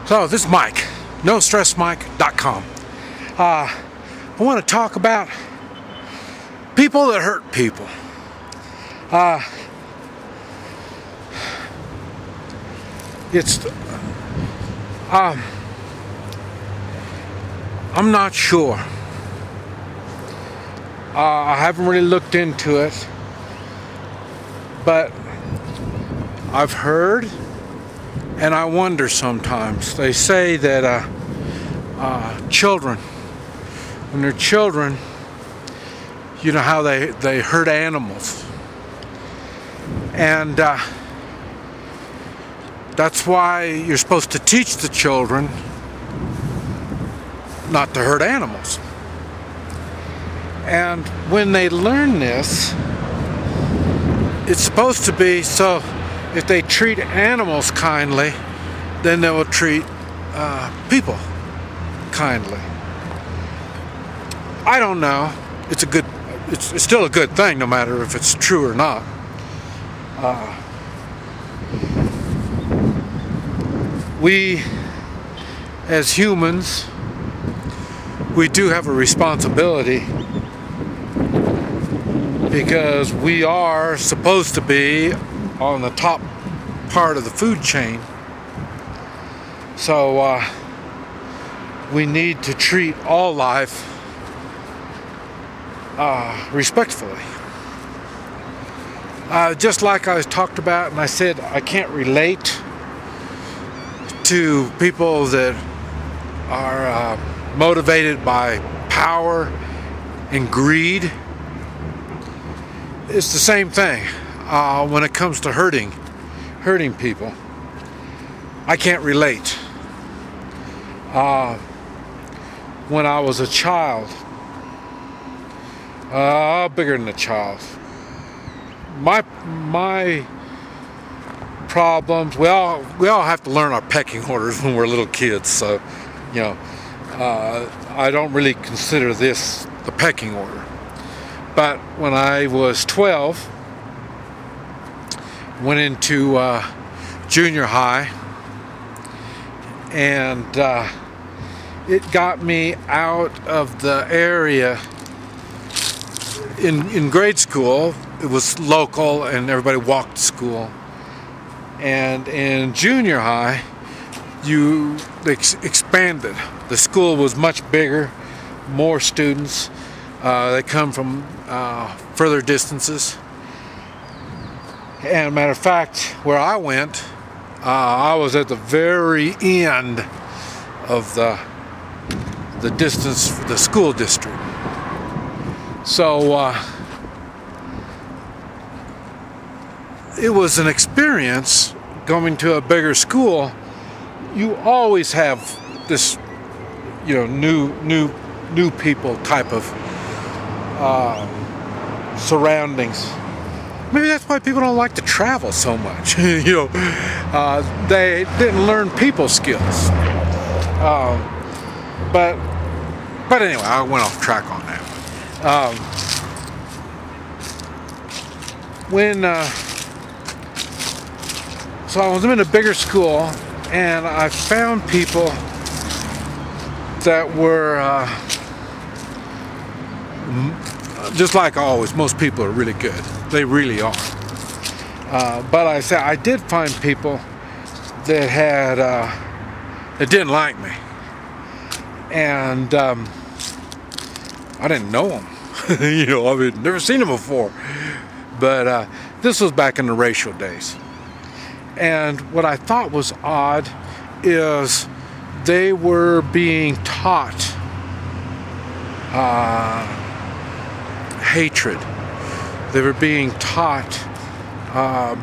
So this is Mike, NoStressMike.com. I want to talk about people that hurt people. I'm not sure. I haven't really looked into it, but I've heard, and I wonder sometimes. They say that children, when they're children, you know how they hurt animals, and that's why you're supposed to teach the children not to hurt animals. And when they learn this, it's supposed to be so if they treat animals kindly, then they will treat people kindly. I don't know. It's still a good thing, no matter if it's true or not. We, as humans, we do have a responsibility, because we are supposed to be on the top part of the food chain. So we need to treat all life respectfully. Just like I talked about, and I said I can't relate to people that are motivated by power and greed. It's the same thing when it comes to hurting people. I can't relate. When I was a child, bigger than a child, my problems, we all have to learn our pecking orders when we're little kids, so you know, I don't really consider this the pecking order. But when I was 12, went into junior high, and it got me out of the area. In grade school, it was local and everybody walked to school. And in junior high, they expanded. The school was much bigger, more students. They come from further distances. And matter of fact, where I went, I was at the very end of the distance, the school district. So it was an experience going to a bigger school. You always have this, you know, new people type of surroundings. Maybe that's why people don't like to travel so much. You know, they didn't learn people skills. But anyway, I went off track on that. So I was in a bigger school, and I found people that were just like always. Most people are really good. They really are. But I did find people that had that didn't like me, and I didn't know them. You know, I've never seen them before. But this was back in the racial days. And what I thought was odd is they were being taught hatred. They were being taught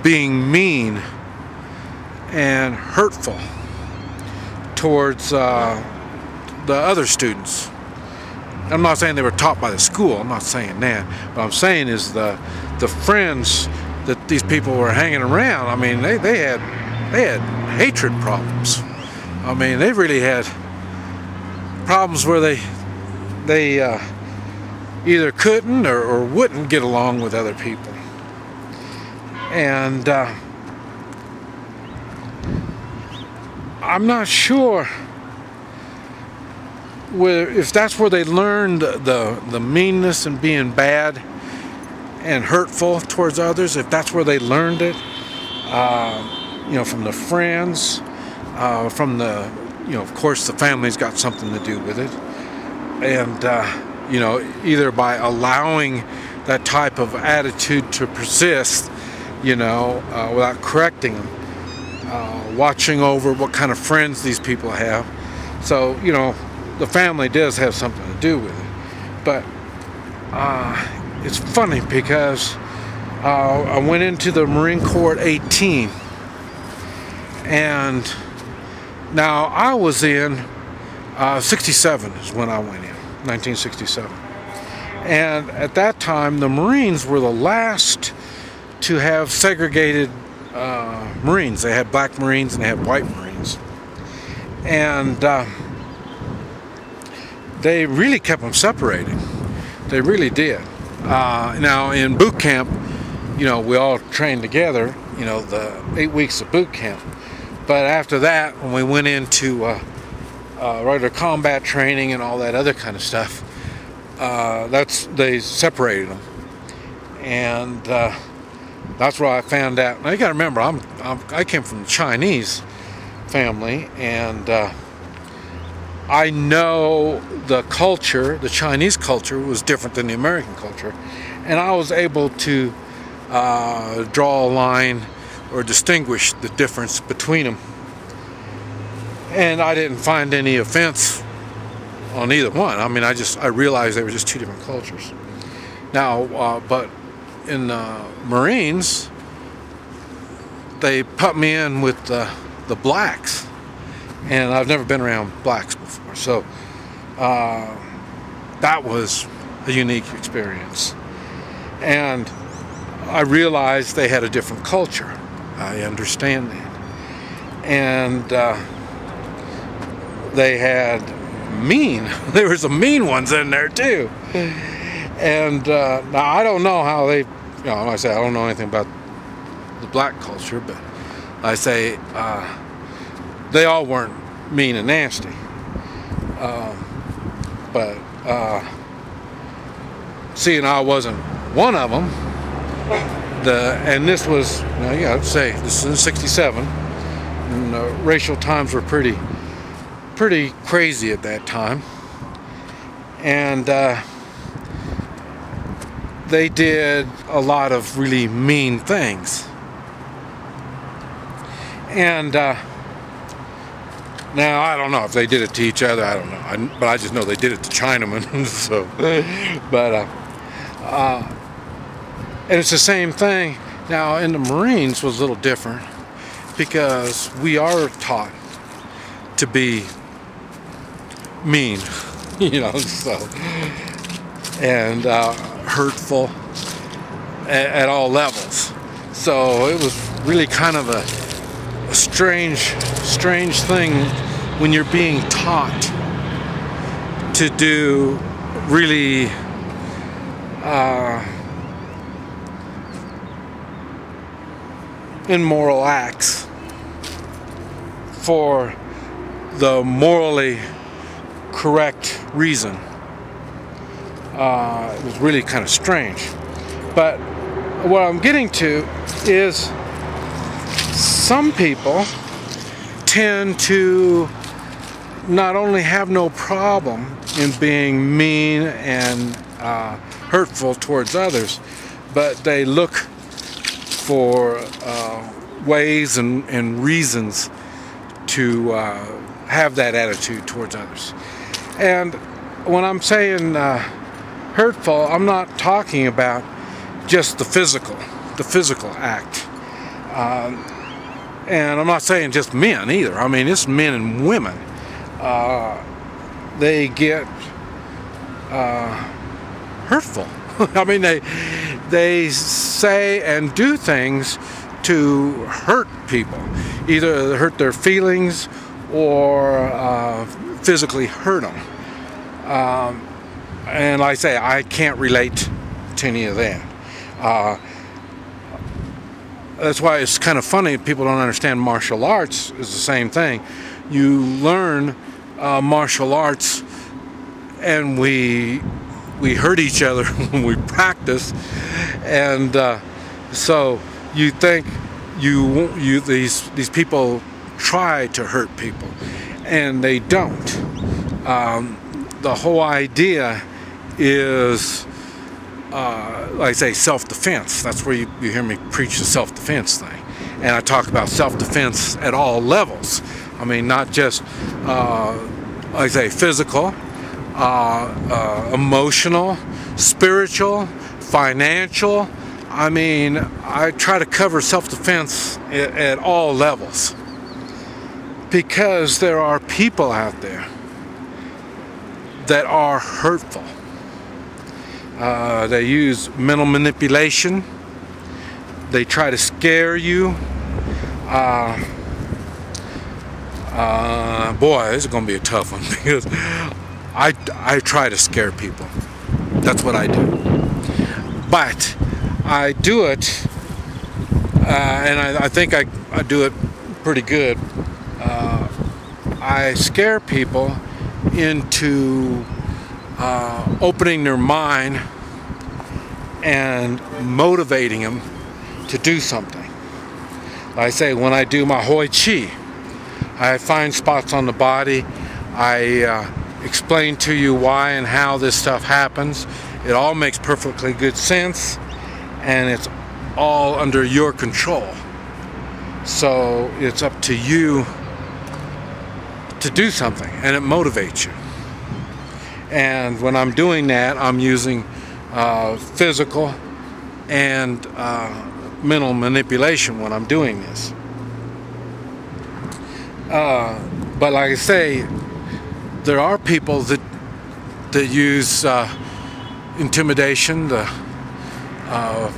being mean and hurtful towards the other students. I'm not saying they were taught by the school. I'm not saying that. What I'm saying is the friends that these people were hanging around. I mean, they had hatred problems. I mean, they really had problems where they either couldn't or wouldn't get along with other people. And I'm not sure if that's where they learned the meanness and being bad and hurtful towards others, if that's where they learned it, from the friends, from the, of course the family's got something to do with it. And, either by allowing that type of attitude to persist, without correcting them, watching over what kind of friends these people have. So, the family does have something to do with it. But it's funny because I went into the Marine Corps at 18. And now I was in 67 is when I went in, 1967. And at that time, the Marines were the last to have segregated Marines. They had black Marines and they had white Marines. And they really kept them separated. They really did. Now in boot camp, we all trained together, the 8 weeks of boot camp. But after that, when we went into regular combat training and all that other kind of stuff, they separated them. And that's where I found out. Now you got to remember, I came from the Chinese family, and I know the culture, the Chinese culture, was different than the American culture, and I was able to draw a line or distinguish the difference between them. And I didn't find any offense on either one. I mean, I realized they were just two different cultures. Now, but in the Marines, they put me in with the blacks, and I've never been around blacks before, so that was a unique experience. And I realized they had a different culture. I understand that. And they had there were some mean ones in there too. And now I don't know how they, I say I don't know anything about the black culture, but I say they all weren't mean and nasty. But seeing I wasn't one of them, and this was, I'd say this is in '67, and racial times were pretty crazy at that time, and they did a lot of really mean things. And now I don't know if they did it to each other. I don't know, but I just know they did it to Chinamen. So, but and it's the same thing. Now in the Marines was a little different because we are taught to be mean, so, and hurtful at all levels. So it was really kind of a strange thing when you're being taught to do really immoral acts for the morally correct reason. It was really kind of strange. But what I'm getting to is some people tend to not only have no problem in being mean and hurtful towards others, but they look for ways and reasons to have that attitude towards others. And when I'm saying hurtful, I'm not talking about just the physical act. And I'm not saying just men either. I mean, it's men and women. They get hurtful. I mean, they say and do things to hurt people, either hurt their feelings or physically hurt them. And like I say, I can't relate to any of that. That's why it's kind of funny people don't understand martial arts is the same thing. you learn martial arts, and we hurt each other when we practice, and so you think these people try to hurt people, and they don't. The whole idea is, like I say, self-defense. That's where you hear me preach the self-defense thing, and I talk about self-defense at all levels. I mean, not just like I say, physical, emotional, spiritual, financial. I mean, I try to cover self-defense at all levels, because there are people out there that are hurtful. They use mental manipulation. They try to scare you. Boy, this is going to be a tough one, because I try to scare people. That's what I do. But I do it, and I think I do it pretty good. I scare people into opening their mind and motivating them to do something. Like I say, when I do my Hoi Chi, I find spots on the body. I explain to you why and how this stuff happens. It all makes perfectly good sense, and it's all under your control. So it's up to you to do something, and it motivates you. And when I'm doing that, I'm using physical and mental manipulation when I'm doing this. But like I say, there are people that use intimidation, the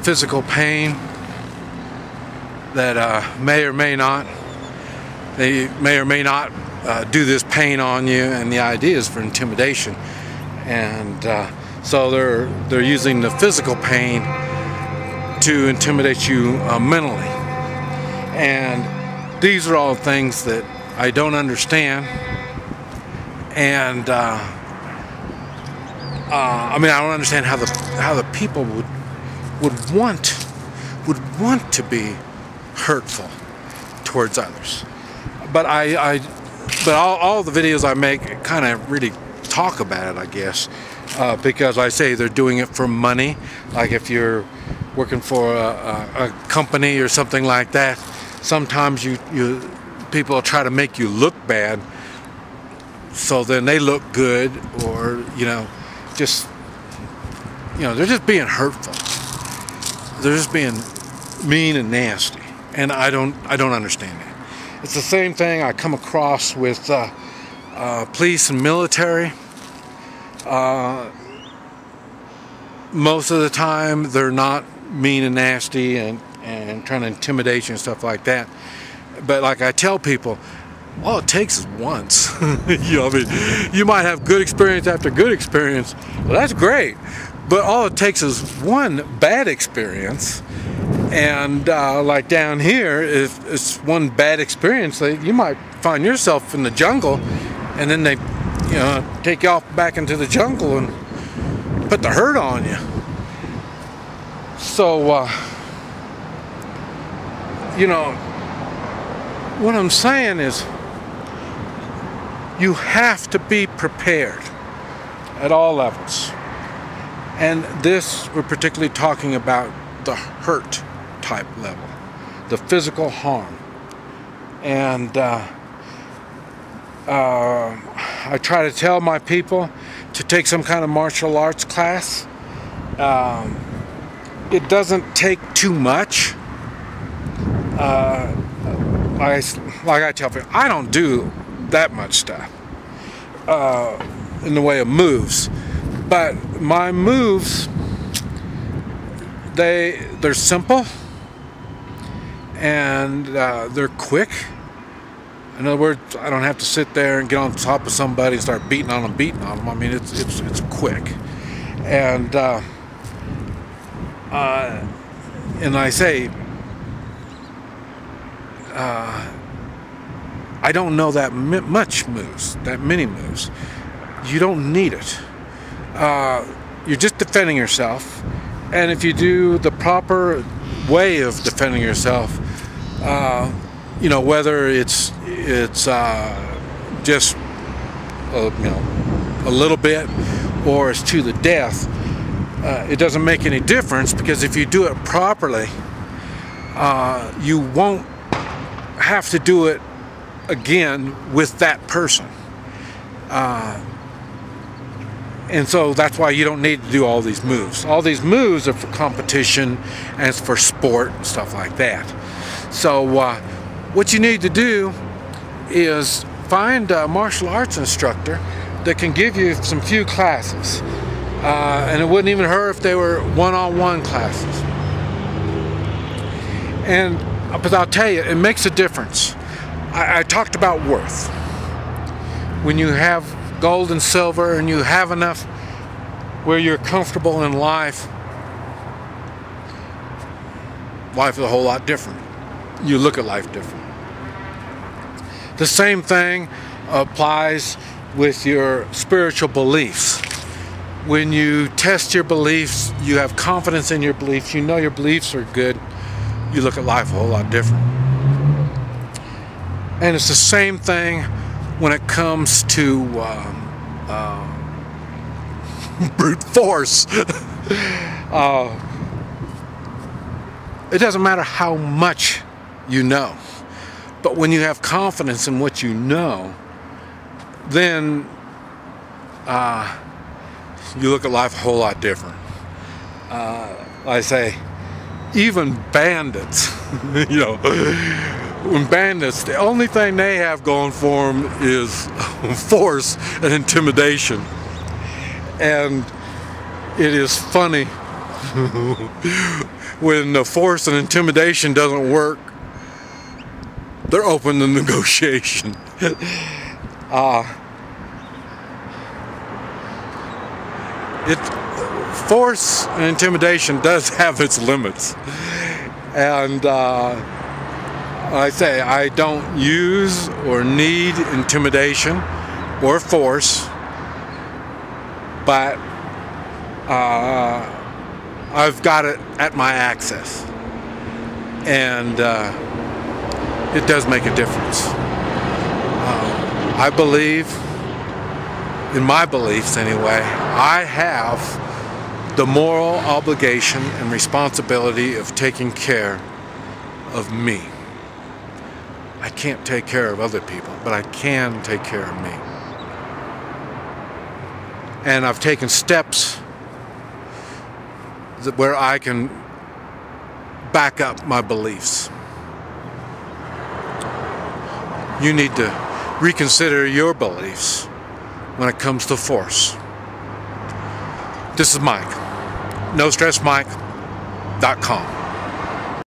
physical pain, that may or may not do this pain on you, and the idea is for intimidation. And so they're using the physical pain to intimidate you mentally. And these are all things that I don't understand. And I mean, I don't understand how the people would want to be hurtful towards others. But but all the videos I make kind of really talk about it, I guess, because I say they're doing it for money. Like if you're working for a company or something like that, sometimes people try to make you look bad, so then they look good, or they're just being hurtful. They're just being mean and nasty, and I don't understand that. It's the same thing I come across with police and military. Most of the time they're not mean and nasty and trying to intimidate you and stuff like that. But like I tell people, all it takes is once. I mean, you might have good experience after good experience. Well, that's great. But all it takes is one bad experience. And like down here, if it's one bad experience, you might find yourself in the jungle, and then they take you off back into the jungle and put the hurt on you. So what I'm saying is, you have to be prepared at all levels. And this, we're particularly talking about the hurt type level, the physical harm. And I try to tell my people to take some kind of martial arts class. It doesn't take too much. Like I tell people, I don't do that much stuff in the way of moves, but my moves, they're simple, and they're quick. In other words, I don't have to sit there and get on top of somebody and start beating on them. I mean, it's quick, and I say, I don't know that many moves. You don't need it. You're just defending yourself, and if you do the proper way of defending yourself, you know, whether it's just you know, a little bit or it's to the death, it doesn't make any difference, because if you do it properly, you won't have to do it again with that person. And so that's why you don't need to do all these moves. All these moves are for competition and it's for sport and stuff like that. So what you need to do is find a martial arts instructor that can give you some few classes. And it wouldn't even hurt if they were one-on-one classes. And but I'll tell you, it makes a difference. I talked about worth. When you have gold and silver and you have enough where you're comfortable in life, life is a whole lot different. You look at life different. The same thing applies with your spiritual beliefs. When you test your beliefs, you have confidence in your beliefs, you know your beliefs are good, you look at life a whole lot different. And it's the same thing when it comes to brute force. It doesn't matter how much you know, but when you have confidence in what you know, then you look at life a whole lot different. I say, even bandits, you know, when bandits, the only thing they have going for them is force and intimidation. And it is funny when the force and intimidation doesn't work, they're open to negotiation. Force and intimidation does have its limits. And I say, I don't use or need intimidation or force, but I've got it at my access, and it does make a difference. I believe, in my beliefs anyway, I have the moral obligation and responsibility of taking care of me. I can't take care of other people, but I can take care of me. And I've taken steps where I can back up my beliefs. You need to reconsider your beliefs when it comes to force. This is Mike. NoStressMike.com.